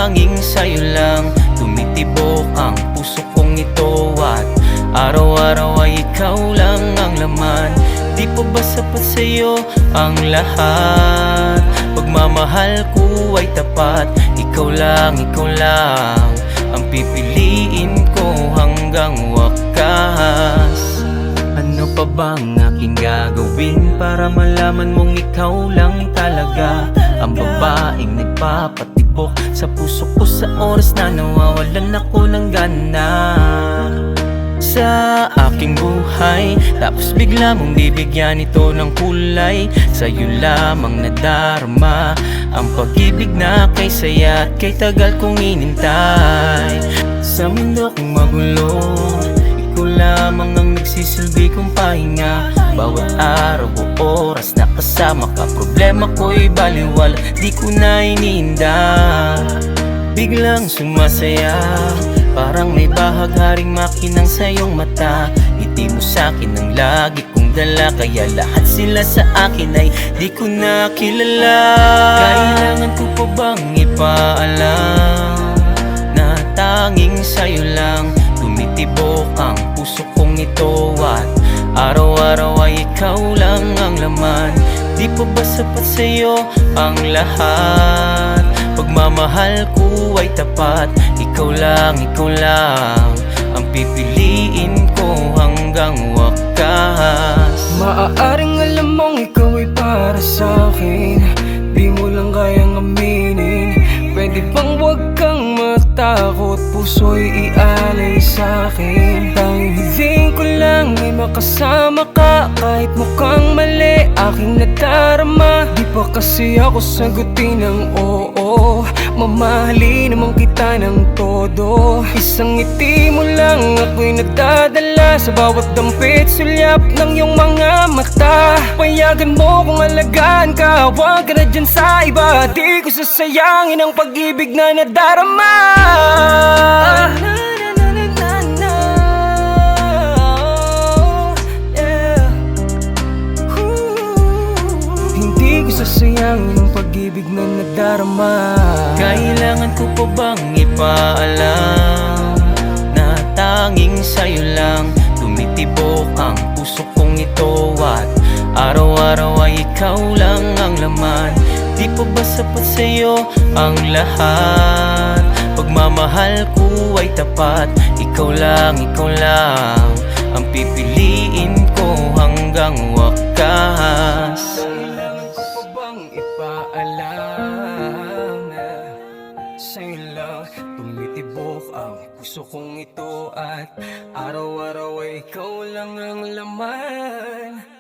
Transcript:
tanging sa'yo lang tumitibok ang puso kong ito. At araw-araw ay ikaw lang ang laman. Di pa ba sapat sa'yo ang lahat? Pagmamahal ko ay tapat. Ikaw lang ang pipiliin ko hanggang wakas. Ano pa bang aking gagawin para malaman mong ikaw lang talaga ang babaeng nagpapatibok sa puso ko sa oras na nawawalan ako ng gana sa aking buhay. Tapos bigla mong bibigyan ito ng kulay. Sa'yo lamang nadarama ang pag-ibig na kay saya at kay tagal kong inintay. Sa mundo kong magulo, ikaw lamang ang nagsisilbi kong pahinga. Bawat araw o oras na kasama ka, problema ko'y baliwala, di ko na iniinda. Biglang sumasaya, parang may bahagharing makinang sa'yong mata. Ngiti mo sa'kin ang lagi kong dala, kaya lahat sila sa akin ay di ko na kilala. Kailangan ko pa bang ipaalam na tanging sa'yo lang tumitibok ang puso kong ito. At araw-araw ay ikaw lang ang laman. Di pa ba sapat sa'yo ang lahat? Pagmamahal ko ay tapat. Ikaw lang ang pipiliin ko hanggang wakas. Maaaring alam mong ikaw ay para sa'kin, di mo lang kayang aminin. Pwede bang wag kang matakot, puso'y ialay sa'kin. Tanging hiling ko lang ay makasama ka, kahit mukhang mali aking nadarama. Di pa kasi ako sagutin ng oo, mamahalin naman kita ng todo. Isang ngiti mo lang ako'y nadadala sa bawat dampit, sulyap ng iyong mga mata. Payagan mo kung alagaan ka, huwag ka na dyan sa iba. Di ko sasayangin ang pag-ibig na nadarama. Hindi ko sasayangin ang pag-ibig na nadarama. Kailangan ko pa bang ipaalam na tanging sa'yo lang tumitibok ang puso kong ito. At araw-araw ay ikaw lang ang laman. Di pa ba sapat sa'yo ang lahat? Pagmamahal ko ay tapat. Ikaw lang ang pipiliin ko hanggang wakas. Kailangan ko pa bang ipaalam na sa'yo lang tumitibok ang puso kong ito. At araw-araw ay ikaw lang ang laman.